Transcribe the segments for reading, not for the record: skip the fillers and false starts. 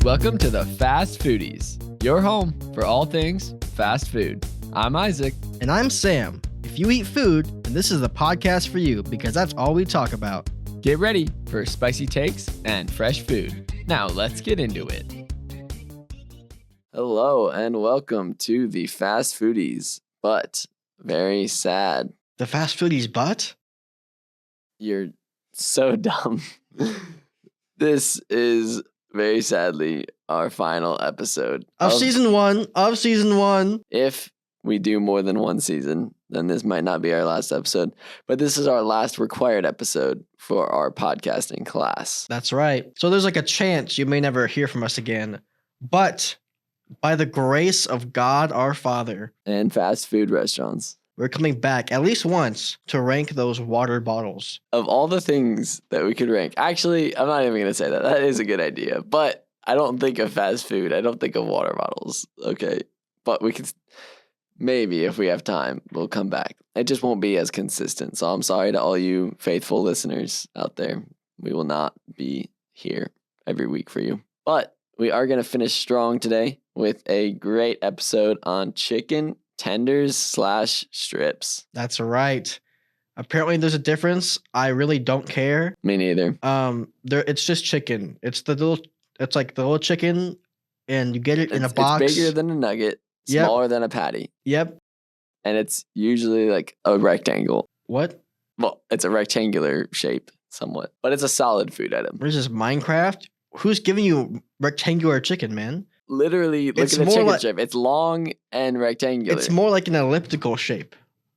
Welcome to the Fast Foodies, your home for all things fast food. I'm Isaac. And I'm Sam. If you eat food, then this is the podcast for you because that's all we talk about. Get ready for spicy takes and fresh food. Now let's get into it. Hello and welcome to the Fast Foodies, but very sad. The Fast Foodies butt? You're so dumb. This is very sadly our final episode Of season one. If we do more than one season, then this might not be our last episode. But this is our last required episode for our podcasting class. That's right. So there's like a chance you may never hear from us again. But by the grace of God our Father And fast food restaurants. we're coming back at least once to rank those water bottles. Of all the things that we could rank, actually, I'm not even going to say that. That is a good idea. But I don't think of fast food. I don't think of water bottles. Okay. But we could, maybe if we have time, we'll come back. It just won't be as consistent. So I'm sorry to all you faithful listeners out there. We will not be here every week for you. But we are going to finish strong today with a great episode on chicken tenders / strips. That's right. Apparently there's a difference. I really don't care. Me neither. It's just chicken. It's like the little chicken, and you get it in a box. It's bigger than a nugget, Yep. smaller than a patty, Yep. and it's usually like a rectangle. What? Well, it's a rectangular shape somewhat, but it's a solid food item. What is this, Minecraft? Who's giving you rectangular chicken, man? Literally, look It's at the more chicken like- strip. It's long and rectangular. It's more like an elliptical shape,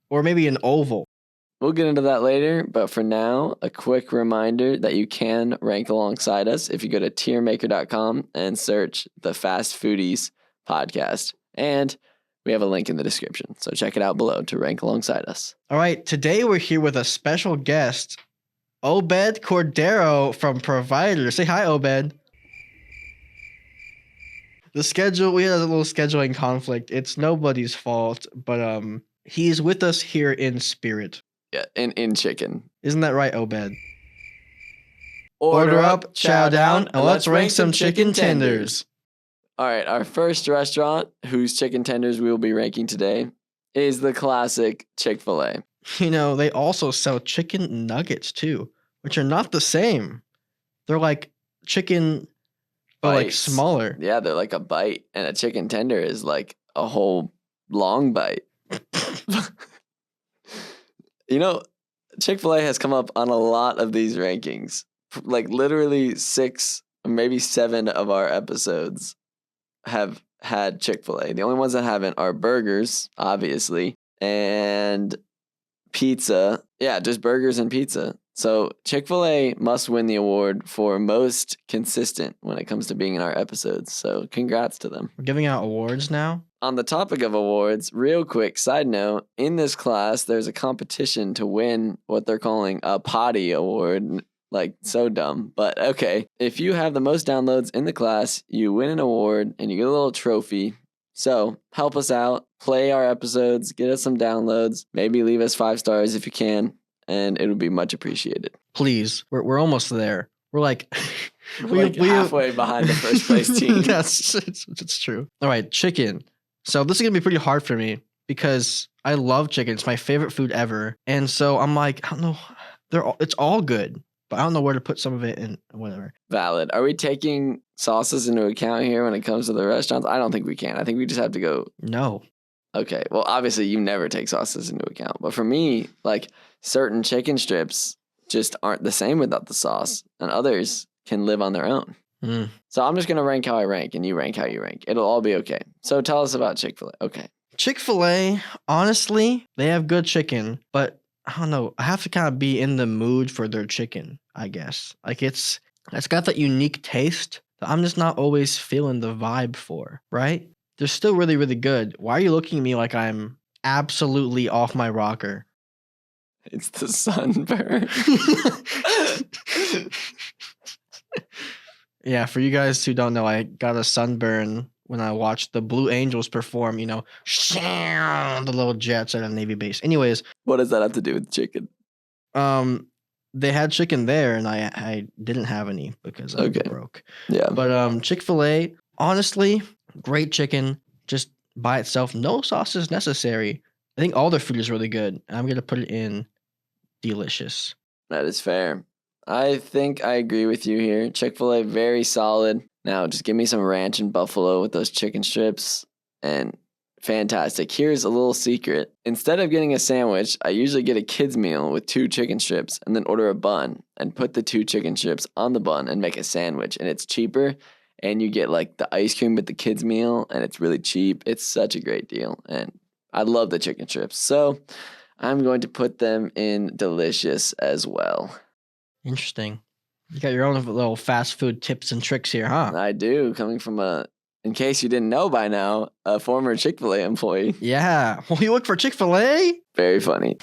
or maybe an oval. We'll get into that later, but for now, a quick reminder that you can rank alongside us if you go to tiermaker.com and search the Fast Foodies Podcast. And we have a link in the description, so check it out below to rank alongside us. All right, today we're here with a special guest, Obed Cordero from Provider. Say hi, Obed. We had a little scheduling conflict. It's nobody's fault, but he's with us here in spirit. Yeah, in chicken. Isn't that right, Obed? Order up, chow down, and let's rank some chicken tenders. All right, our first restaurant whose chicken tenders we will be ranking today is the classic Chick-fil-A. You know, they also sell chicken nuggets too, which are not the same. They're like chicken, but like Bites. smaller. Yeah, they're like a bite, and a chicken tender is like a whole long bite. You know, Chick-fil-A has come up on a lot of these rankings. Like literally 6 or maybe 7 of our episodes have had Chick-fil-A. The only ones that haven't are burgers, obviously, and pizza. Yeah, just burgers and pizza. So Chick-fil-A must win the award for most consistent when it comes to being in our episodes. So congrats to them. We're giving out awards now. On the topic of awards, real quick side note, in this class, there's a competition to win what they're calling a potty award. Like, so dumb, but okay. If you have the most downloads in the class, you win an award and you get a little trophy. So help us out, play our episodes, get us some downloads, maybe leave us 5 stars if you can, and it would be much appreciated. Please, we're almost there. We're like, We're halfway behind the first place team. it's true. All right, chicken. So this is gonna be pretty hard for me because I love chicken. It's my favorite food ever, and so I'm like, I don't know. It's all good, but I don't know where to put some of it in. Whatever. Valid. Are we taking sauces into account here when it comes to the restaurants? I don't think we can. I think we just have to go. No. Okay. Well, obviously you never take sauces into account, but for me, like certain chicken strips just aren't the same without the sauce, and others can live on their own. Mm. So I'm just going to rank how I rank, and you rank how you rank. It'll all be okay. So tell us about Chick-fil-A. Okay. Chick-fil-A, honestly, they have good chicken, but I don't know. I have to kind of be in the mood for their chicken, I guess. Like it's got that unique taste that I'm just not always feeling the vibe for, right? They're still really, really good. Why are you looking at me like I'm absolutely off my rocker? It's the sunburn. Yeah, for you guys who don't know, I got a sunburn when I watched the Blue Angels perform, the little jets at a Navy base. Anyways, What does that have to do with chicken? the they had chicken there, and I didn't have any because I'm Okay. broke. Yeah. But Chick-fil-A, honestly, great chicken, just by itself, no sauces necessary. I think all their food is really good. I'm gonna put it in delicious. That is fair. I think I agree with you here. Chick-fil-A, very solid. Now, just give me some ranch and buffalo with those chicken strips, and fantastic. Here's a little secret. Instead of getting a sandwich, I usually get a kid's meal with 2 chicken strips and then order a bun and put the 2 chicken strips on the bun and make a sandwich. And it's cheaper, and you get like the ice cream with the kids' meal, and it's really cheap. It's such a great deal, and I love the chicken strips. So I'm going to put them in delicious as well. Interesting. You got your own little fast food tips and tricks here, huh? I do, coming from in case you didn't know by now, a former Chick-fil-A employee. Yeah. Well, you look for Chick-fil-A? Very funny.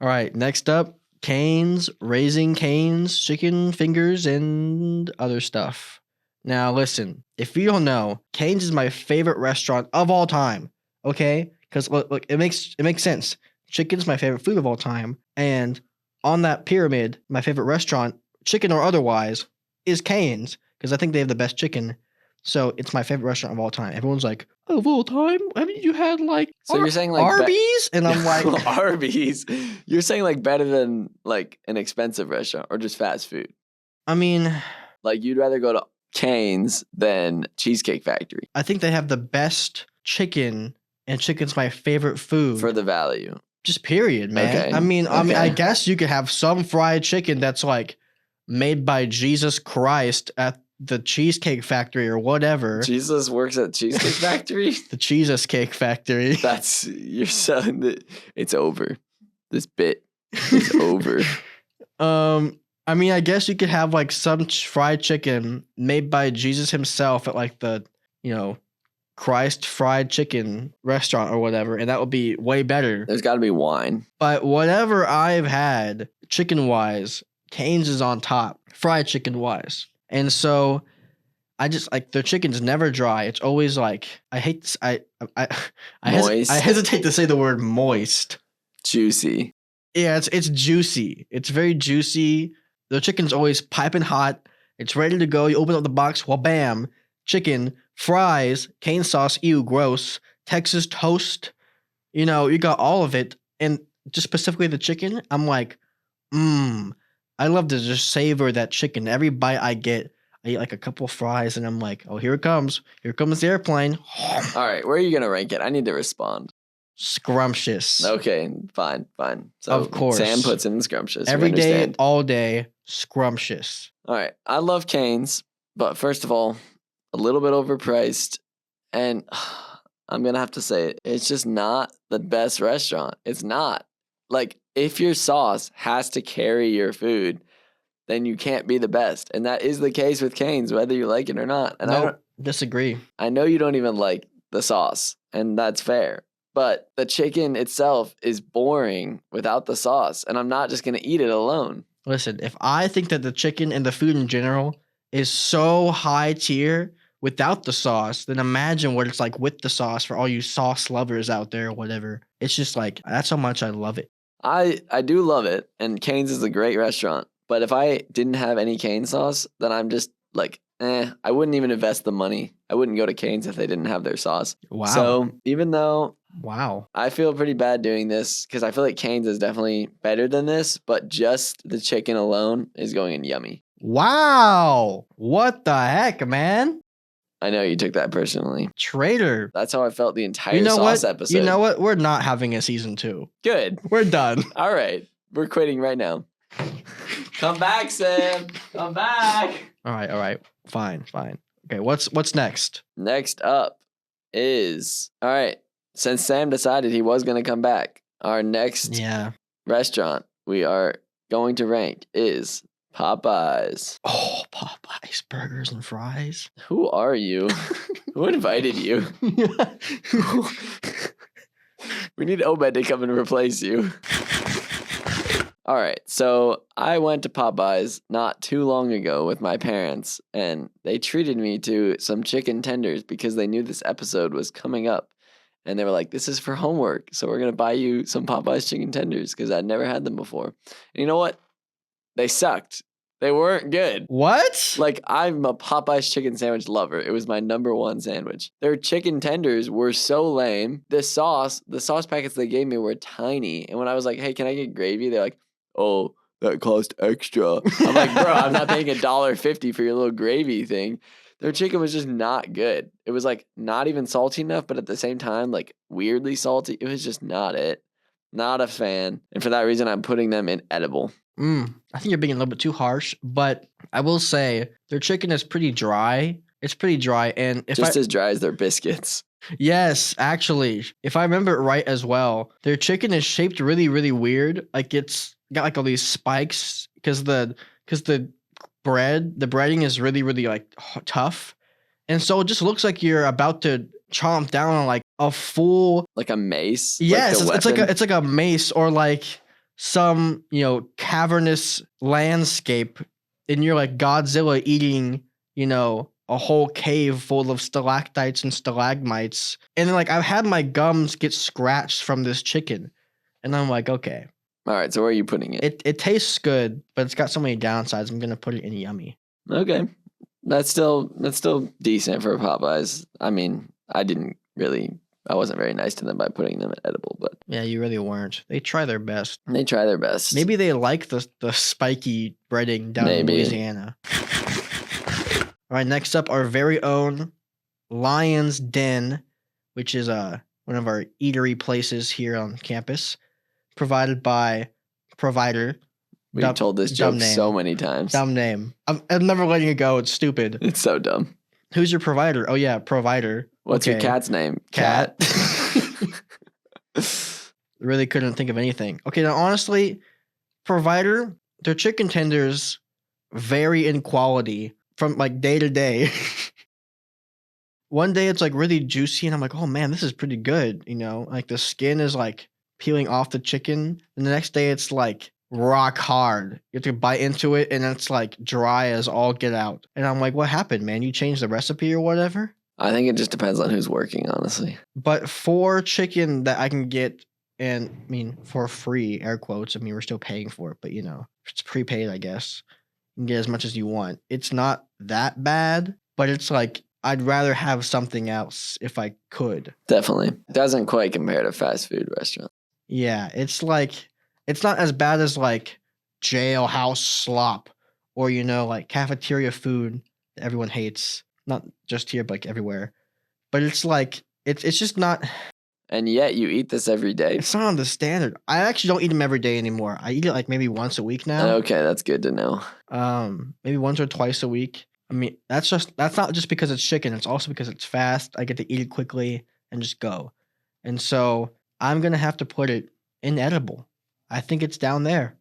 All right. Next up, Cane's, Raising Cane's, chicken fingers, and other stuff. Now, listen. If you don't know, Cane's is my favorite restaurant of all time. Okay? Because look, it makes sense. Chicken's my favorite food of all time, and on that pyramid, my favorite restaurant, chicken or otherwise, is Cane's because I think they have the best chicken. So it's my favorite restaurant of all time. Everyone's like, of all time? Haven't you had like So you're saying like Arby's? And I'm like, Arby's. You're saying like better than like an expensive restaurant or just fast food. I mean, Like you'd rather go to Cane's than Cheesecake Factory I think they have the best chicken, and chicken's my favorite food. for the value. Just period, man. Okay. I mean, I Okay. guess you could have some fried chicken that's like made by Jesus Christ at the Cheesecake Factory or whatever. Jesus works at Cheesecake Factory? The Jesus Cake Factory. That's your son. It's over. This bit is over. I mean, I guess you could have like some fried chicken made by Jesus himself at like the, Christ Fried Chicken restaurant or whatever, and that would be way better. There's got to be wine. But whatever I've had, chicken wise, Cane's is on top, fried chicken wise. And so I just like their chicken's never dry. It's always like I hesitate to say the word moist. Juicy. Yeah, it's juicy. It's very juicy. The chicken's always piping hot. It's ready to go. You open up the box, well, bam, chicken, fries, cane sauce, ew, gross, Texas toast. You got all of it. And just specifically the chicken, I'm like, I love to just savor that chicken. Every bite I get, I eat like a couple fries, and I'm like, oh, here it comes. Here comes the airplane. All right, where are you going to rank it? I need to respond. Scrumptious. Okay, fine. So Of course. Sam puts in scrumptious. We Every day, understand. all day, scrumptious. All right, I love Cane's, but first of all, a little bit overpriced, and I'm going to have to say it's just not the best restaurant. It's not. Like, if your sauce has to carry your food, then you can't be the best. And that is the case with Cane's, whether you like it or not. And No, disagree. I know you don't even like the sauce, and that's fair. But the chicken itself is boring without the sauce, and I'm not just going to eat it alone. Listen, if I think that the chicken and the food in general is so high tier without the sauce, then imagine what it's like with the sauce for all you sauce lovers out there or whatever. It's just like, that's how much I love it. I do love it, and Cane's is a great restaurant. But if I didn't have any cane sauce, then I'm just like, I wouldn't even invest the money. I wouldn't go to Cane's if they didn't have their sauce. Wow. So even though Wow. I feel pretty bad doing this, because I feel like Cane's is definitely better than this, but just the chicken alone is going in yummy. Wow. What the heck, man? I know you took that personally. Traitor. That's how I felt the entire You know sauce what? episode. You know what? We're not having a season 2. Good. We're done. All right. We're quitting right now. Come back, Sam. Come back. All right. Fine. Okay, what's next? Next up is, all right, since Sam decided he was going to come back, our next restaurant we are going to rank is Popeyes. Oh, Popeyes burgers and fries. Who are you? Who invited you? We need Obed to come and replace you. All right, so I went to Popeyes not too long ago with my parents, and they treated me to some chicken tenders because they knew this episode was coming up. And they were like, this is for homework. So we're going to buy you some Popeyes chicken tenders because I'd never had them before. And you know what? They sucked. They weren't good. What? Like, I'm a Popeyes chicken sandwich lover. It was my number one sandwich. Their chicken tenders were so lame. The sauce packets they gave me were tiny. And when I was like, hey, can I get gravy? They're like, oh, that cost extra. I'm like, bro, I'm not paying $1.50 for your little gravy thing. Their chicken was just not good. It was like not even salty enough, but at the same time, like weirdly salty. It was just not it. Not a fan. And for that reason, I'm putting them in edible. I think you're being a little bit too harsh, but I will say their chicken is pretty dry. It's pretty dry, and as dry as their biscuits. Yes, actually, if I remember it right as well, their chicken is shaped really, really weird. Like it's got like all these spikes because the breading is really, really like tough, and so it just looks like you're about to chomp down on like a full like a mace. Yes, it's like a mace or like some, cavernous landscape, and you're like Godzilla eating, a whole cave full of stalactites and stalagmites. And then like I've had my gums get scratched from this chicken. And I'm like, okay. All right, so where are you putting it? It tastes good, but it's got so many downsides. I'm gonna put it in yummy. Okay. That's still decent for Popeyes. I mean, I wasn't very nice to them by putting them at edible, but yeah, you really weren't. They try their best. They try their best. Maybe they like the spiky breading down in Louisiana. All right, next up, our very own Lion's Den, which is one of our eatery places here on campus, provided by Provider. We've told this joke so many times. Dumb name. I'm never letting it go. It's stupid. It's so dumb. Who's your provider? Oh, yeah, Provider. What's your cat's name? Cat. Really couldn't think of anything. Okay, now honestly, Provider, their chicken tenders vary in quality from like day to day. One day it's like really juicy and I'm like, oh man, this is pretty good. Like the skin is like peeling off the chicken. And the next day it's like rock hard. You have to bite into it and it's like dry as all get out. And I'm like, what happened, man? You changed the recipe or whatever? I think it just depends on who's working, honestly. But for chicken that I can get, and I mean, for free, air quotes, I mean, we're still paying for it, but it's prepaid, I guess. You can get as much as you want. It's not that bad, but it's like, I'd rather have something else if I could. Definitely. Doesn't quite compare to fast food restaurant. Yeah, it's like, it's not as bad as like jailhouse slop or, like cafeteria food that everyone hates. Not just here, but like everywhere. But it's like, it's just not. And yet you eat this every day. It's not on the standard. I actually don't eat them every day anymore. I eat it like maybe once a week now. Okay, that's good to know. Maybe once or twice a week. I mean, that's not just because it's chicken. It's also because it's fast. I get to eat it quickly and just go. And so I'm going to have to put it in edible. I think it's down there.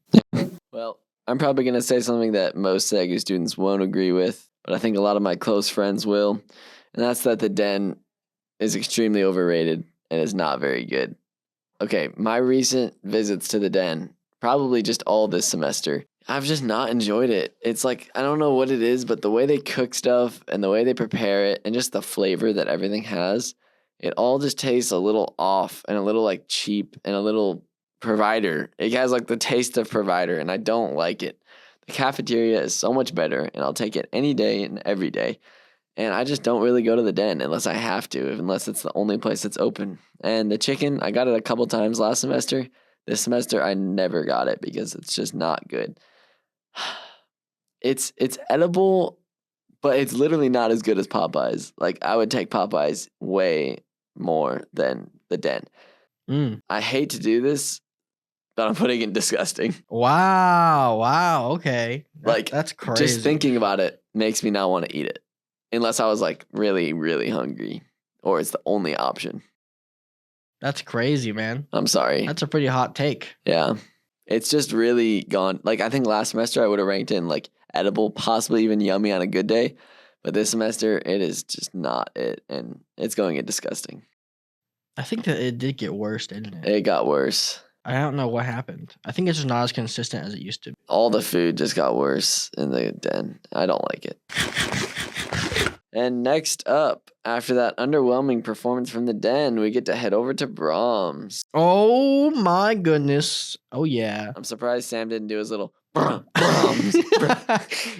Well, I'm probably going to say something that most SAGU students won't agree with, but I think a lot of my close friends will. And that's that the Den is extremely overrated and is not very good. Okay, my recent visits to the Den, probably just all this semester, I've just not enjoyed it. It's like, I don't know what it is, but the way they cook stuff and the way they prepare it and just the flavor that everything has, it all just tastes a little off and a little like cheap and a little Provider. It has like the taste of Provider and I don't like it. The cafeteria is so much better and I'll take it any day and every day. And I just don't really go to the Den unless I have to, unless it's the only place that's open. And the chicken, I got it a couple times last semester. This semester, I never got it because it's just not good. It's edible, but it's literally not as good as Popeyes. Like, I would take Popeyes way more than the Den. I hate to do this, but I'm putting it disgusting. Wow, okay. That's crazy. Just thinking about it makes me not want to eat it. Unless I was like really, really hungry or it's the only option. That's crazy, man. I'm sorry. That's a pretty hot take. Yeah. It's just really gone. Like, I think last semester I would have ranked it in like edible, possibly even yummy on a good day. But this semester, it is just not it. And it's going in disgusting. I think that it did get worse, didn't it? It got worse. I don't know what happened. I think it's just not as consistent as it used to be. All the food just got worse in the Den. I don't like it. And next up, after that underwhelming performance from the Den, we get to head over to Brahms. Oh my goodness. Oh yeah. I'm surprised Sam didn't do his little Brahms.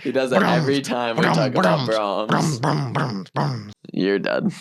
He does that every time we talk about Brahms. You're done.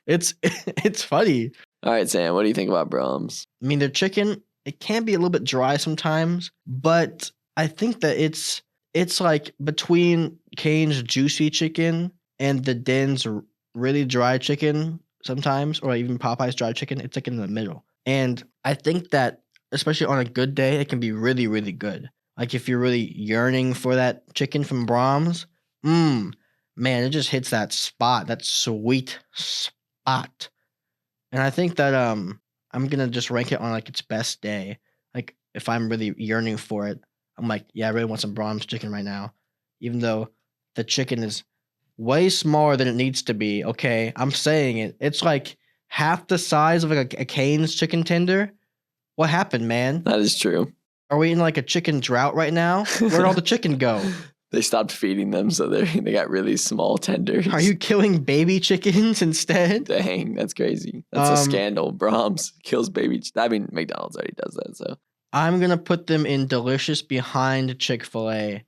It's funny. All right, Sam, what do you think about Brahms? I mean, their chicken, it can be a little bit dry sometimes, but I think that it's like between Kane's juicy chicken and the Den's really dry chicken sometimes, or even Popeye's dry chicken. It's like in the middle. And I think that, especially on a good day, it can be really, really good. Like if you're really yearning for that chicken from Brahms, man, it just hits that spot, that sweet spot. And I think that I'm gonna just rank it on like its best day. Like if I'm really yearning for it, I'm like, yeah, I really want some Brahms chicken right now. Even though the chicken is way smaller than it needs to be. Okay, I'm saying it. It's like half the size of like a Cane's chicken tender. What happened, man? That is true. Are we in like a chicken drought right now? Where'd all the chicken go? They stopped feeding them, so they got really small tenders. Are you killing baby chickens instead? Dang, that's crazy. That's a scandal. Brahms kills baby. I mean, McDonald's already does that, so. I'm going to put them in delicious behind Chick-fil-A.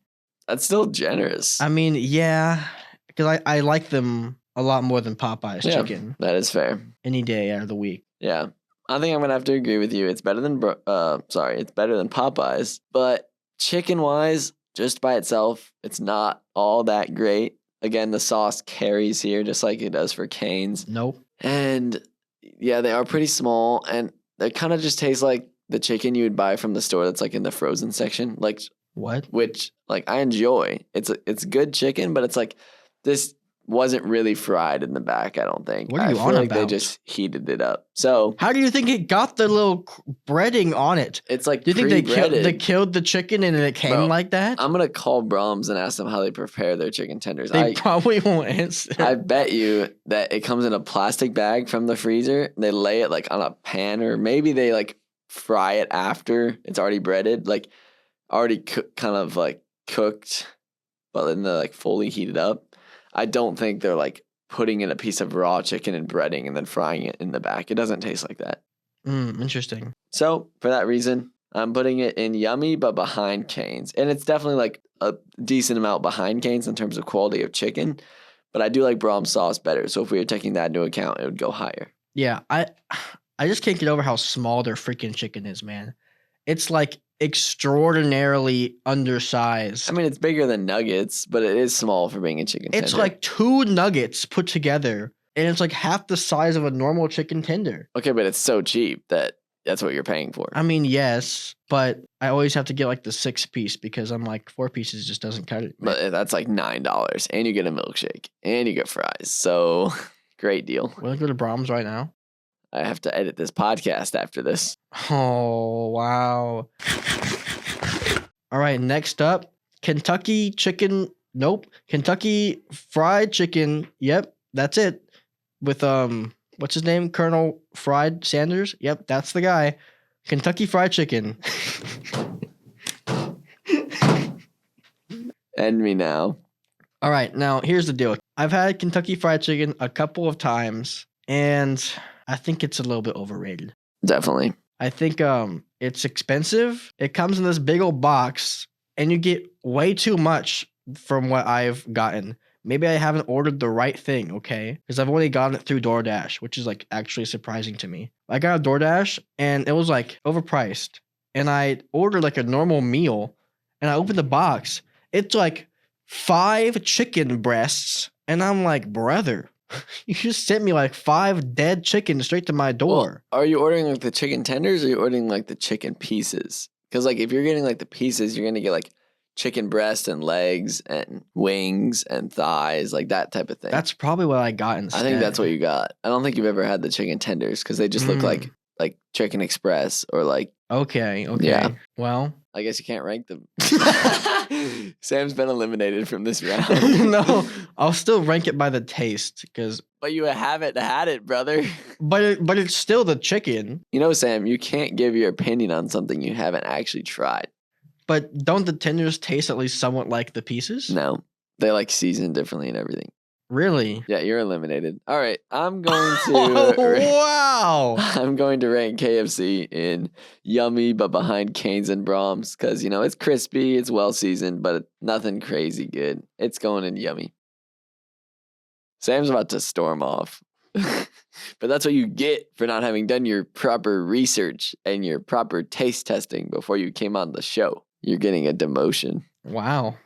That's still generous. I mean, yeah, because I like them a lot more than Popeye's chicken. That is fair. Any day out of the week. Yeah. I think I'm going to have to agree with you. It's better than it's better than Popeye's, but chicken-wise, just by itself, it's not all that great. Again, the sauce carries here just like it does for Cane's. Nope. And yeah, they are pretty small, and they kind of just taste like the chicken you would buy from the store that's like in the frozen section. Like what? Which like I enjoy. It's good chicken, but it's like this wasn't really fried in the back, I don't think. What are you I on feel like about? they just heated it up. So how do you think it got the little breading on it? It's like do you think pre-breaded. they killed the chicken and it came like that? I'm gonna call Brahms and ask them how they prepare their chicken tenders. They probably won't answer. I bet you that it comes in a plastic bag from the freezer. They lay it like on a pan, or maybe they like fry it after it's already breaded, like already kind of like cooked, but then they're like fully heated up. I don't think they're like putting in a piece of raw chicken and breading and then frying it in the back. It doesn't taste like that. Interesting. So for that reason, I'm putting it in yummy, but behind Cane's. And it's definitely like a decent amount behind Cane's in terms of quality of chicken. But I do like Brahms sauce better. So if we were taking that into account, it would go higher. Yeah, I just can't get over how small their freaking chicken is, man. It's like extraordinarily undersized. I mean, it's bigger than nuggets, but it is small for being a chicken tender. It's like 2 nuggets put together, and it's like half the size of a normal chicken tender. Okay, but it's so cheap that that's what you're paying for. I mean, yes, but I always have to get like the 6-piece because I'm like 4 pieces just doesn't cut it. But that's like $9, and you get a milkshake, and you get fries. So great deal. We're gonna go to Brahms right now. I have to edit this podcast after this. Oh, wow. All right, next up, Kentucky chicken. Nope. Kentucky fried chicken. Yep, that's it. With, what's his name? Colonel Fried Sanders? Yep, that's the guy. Kentucky fried chicken. End me now. All right, now here's the deal. I've had Kentucky fried chicken a couple of times, and I think it's a little bit overrated. Definitely. I think it's expensive. It comes in this big old box, and you get way too much from what I've gotten. Maybe I haven't ordered the right thing, okay? Because I've only gotten it through DoorDash, which is like actually surprising to me. I got a DoorDash, and it was like overpriced. And I ordered like a normal meal, and I opened the box. It's like 5 chicken breasts, and I'm like, brother, you just sent me like 5 dead chickens straight to my door. Well, are you ordering like the chicken tenders, or are you ordering like the chicken pieces? Because like if you're getting like the pieces, you're gonna get like chicken breast and legs and wings and thighs, like that type of thing. That's probably what I got instead. I think that's what you got. I don't think you've ever had the chicken tenders because they just look like Chicken Express or like. Okay. Yeah. Well, I guess you can't rank them. Sam's been eliminated from this round. No, I'll still rank it by the taste because. But you haven't had it, brother. But it's still the chicken. You know, Sam, you can't give your opinion on something you haven't actually tried. But don't the tenders taste at least somewhat like the pieces? No, they like season differently and everything. Really? Yeah, you're eliminated. All right, I'm going Oh, to wow. I'm going to rank KFC in yummy, but behind Cane's and Brahms because it's crispy, it's well seasoned, but nothing crazy good. It's going in yummy. Sam's about to storm off. But that's what you get for not having done your proper research and your proper taste testing before you came on the show. You're getting a demotion. Wow.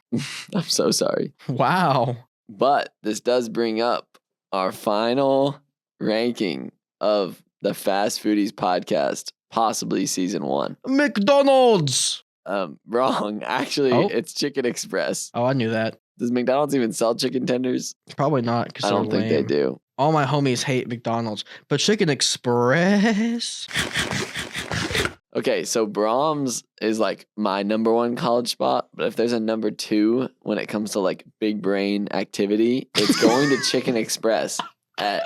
I'm so sorry. Wow. But this does bring up our final ranking of the Fast Foodies Podcast, possibly season 1. McDonald's. Wrong. Actually, Oh. It's Chicken Express. Oh, I knew that. Does McDonald's even sell chicken tenders? Probably not. Cause I don't think they do. All my homies hate McDonald's, but Chicken Express. Okay, so Brahms is like my number 1 college spot, but if there's a number 2 when it comes to like big brain activity, it's going to Chicken Express at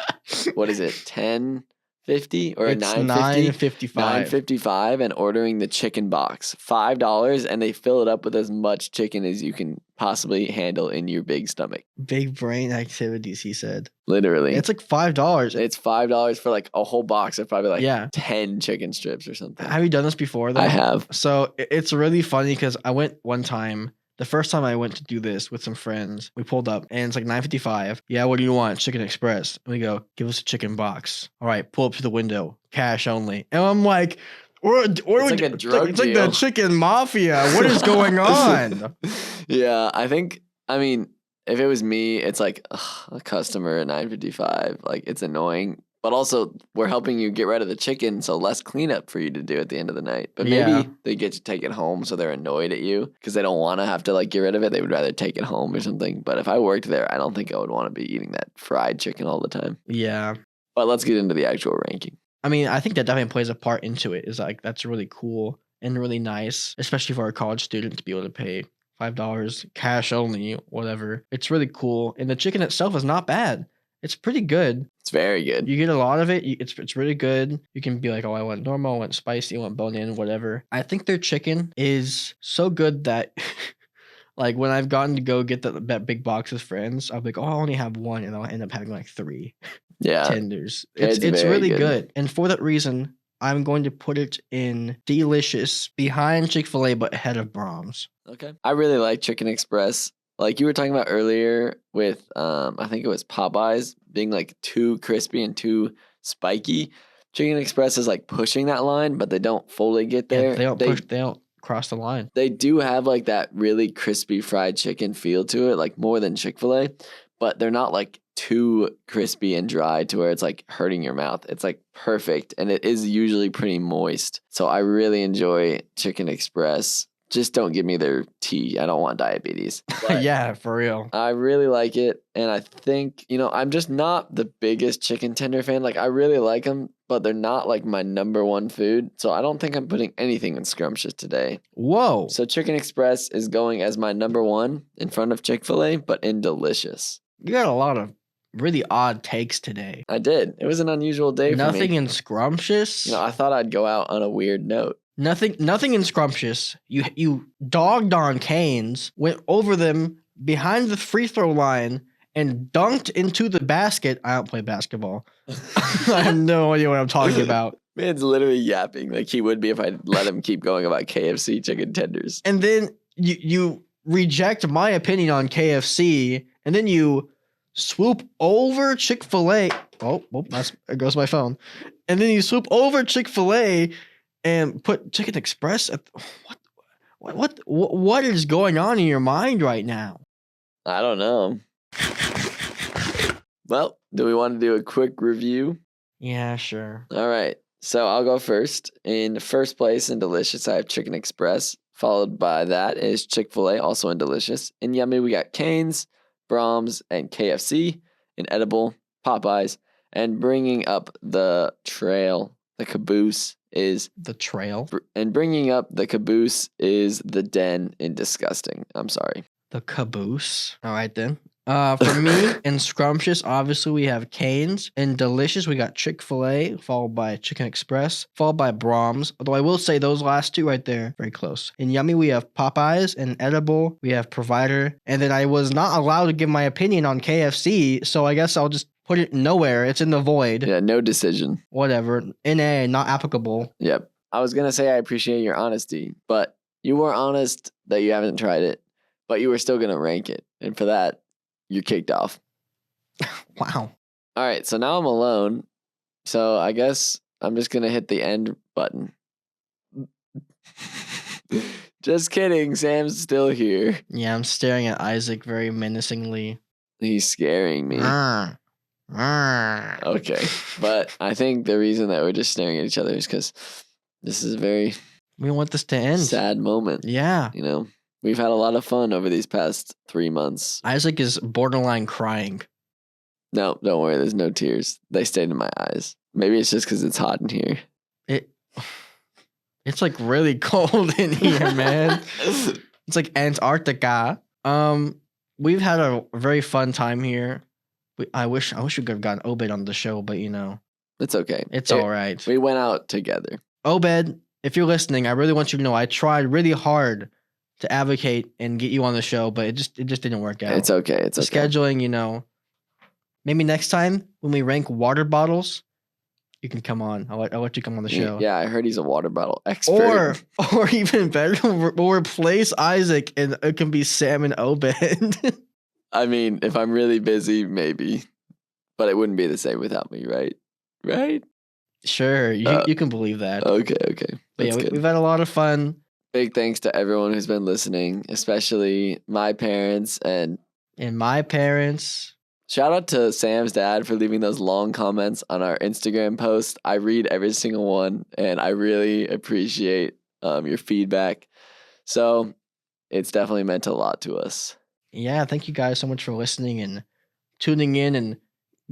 what is it, 10.50 or It's $9.50? $9.55. $9.55 and ordering the chicken box, $5, and they fill it up with as much chicken as you can possibly handle in your big stomach. Big brain activities, he said. Literally, It's like $5. it's $5 for like a whole box of probably like 10 chicken strips or something. Have you done this before, though? I have. So it's really funny because I went one time. The first time I went to do this with some friends, we pulled up and it's like $9.55. Yeah, what do you want? Chicken Express. And we go, give us a chicken box. All right, pull up to the window, cash only. And I'm like, it's like a drug It's like deal. the chicken mafia. What is going on? Yeah, I mean, if it was me, it's like a customer at $9.55. Like, it's annoying. But also, we're helping you get rid of the chicken, so less cleanup for you to do at the end of the night. But maybe Yeah. they get to take it home, so they're annoyed at you because they don't want to have to like get rid of it. They would rather take it home or something. But if I worked there, I don't think I would want to be eating that fried chicken all the time. Yeah. But let's get into the actual ranking. I mean, I think that definitely plays a part into it. Is like that's really cool and really nice, especially for a college student to be able to pay $5 cash only, whatever. It's really cool, and the chicken itself is not bad. It's pretty good. It's very good. You get a lot of it. It's really good. You can be like, oh, I want normal, I want spicy, I want bone-in, whatever. I think their chicken is so good that, like, when I've gotten to go get that big box with friends, I'll be like, oh, I only have one, and I'll end up having like 3 Yeah. tenders. It's It's very really good. good. And for that reason, I'm going to put it in delicious behind Chick-fil-A, but ahead of Brahms. Okay. I really like Chicken Express. Like you were talking about earlier with, I think it was Popeyes being like too crispy and too spiky. Chicken Express is like pushing that line, but they don't fully get there. Yeah, they don't cross the line. They do have like that really crispy fried chicken feel to it, like more than Chick-fil-A, but they're not like too crispy and dry to where it's like hurting your mouth. It's like perfect, and it is usually pretty moist. So I really enjoy Chicken Express. Just don't give me their tea. I don't want diabetes. But Yeah, for real. I really like it, and I think, I'm just not the biggest chicken tender fan. Like, I really like them, but they're not like my number 1 food. So I don't think I'm putting anything in scrumptious today. Whoa. So Chicken Express is going as my number 1 in front of Chick-fil-A, but in delicious. You got a lot of really odd takes today. I did. It was an unusual day for Nothing me. in scrumptious. I thought I'd go out on a weird note. Nothing in scrumptious. You dogged on Canes, went over them behind the free throw line, and dunked into the basket. I don't play basketball. I have no idea what I'm talking about. Man's literally yapping like he would be if I let him keep going about KFC chicken tenders. And then you reject my opinion on KFC, and then you swoop over Chick-fil-A. Oh, there goes my phone. And then you swoop over Chick-fil-A and put Chicken Express at what is going on in your mind right now? I don't know. Well, do we want to do a quick review? Yeah, sure. All right. So I'll go first. In first place in delicious, I have Chicken Express. Followed by that is Chick-fil-A, also in delicious. In yummy, we got Cane's, Brahms, and KFC. In edible, Popeyes. And bringing up the trail, the caboose, is The trail. and bringing up the caboose is the den in disgusting. I'm sorry. The caboose. All right then. For me, in Scrumptious, obviously we have Cane's. In Delicious, we got Chick-fil-A, followed by Chicken Express, followed by Brahms. Although I will say those last two right there, very close. In Yummy, we have Popeyes. In Edible, we have Provider. And then I was not allowed to give my opinion on KFC, so I guess I'll just put it nowhere. It's in the void. Yeah, no decision. Whatever. NA, not applicable. Yep. I was going to say I appreciate your honesty, but you were honest that you haven't tried it, but you were still going to rank it. And for that, you're kicked off. Wow. All right, so now I'm alone. So I guess I'm just going to hit the end button. Just kidding. Sam's still here. Yeah, I'm staring at Isaac very menacingly. He's scaring me. Okay, but I think the reason that we're just staring at each other is because this is a very We want this to end. sad moment. Yeah. You know, we've had a lot of fun over these past 3 months. Isaac is borderline crying. No, don't worry. There's no tears. They stayed in my eyes. Maybe it's just because it's hot in here. It's like really cold in here, man. It's like Antarctica. We've had a very fun time here. I wish we could have gotten Obed on the show, but you know, It's okay. it's all right. We went out together. Obed, if you're listening, I really want you to know I tried really hard to advocate and get you on the show, but it just didn't work out. It's okay. It's The okay. scheduling, you know. Maybe next time when we rank water bottles, you can come on. I'll let you come on the show. Yeah, I heard he's a water bottle expert. Or even better, we'll replace Isaac and it can be Sam and Obed. I mean, if I'm really busy, maybe. But it wouldn't be the same without me, right? Right? Sure, you can believe that. Okay. But yeah, That's good. we've had a lot of fun. Big thanks to everyone who's been listening, especially my parents. And And my parents. shout out to Sam's dad for leaving those long comments on our Instagram post. I read every single one, and I really appreciate your feedback. So it's definitely meant a lot to us. Yeah, thank you guys so much for listening and tuning in and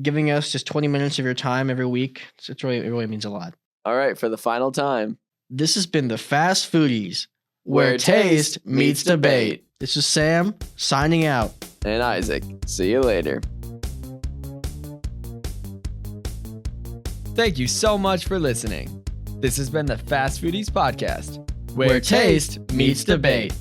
giving us just 20 minutes of your time every week. It really means a lot. All right, for the final time. This has been the Fast Foodies, where taste meets debate. This is Sam signing out. And Isaac. See you later. Thank you so much for listening. This has been the Fast Foodies Podcast, Where taste meets debate.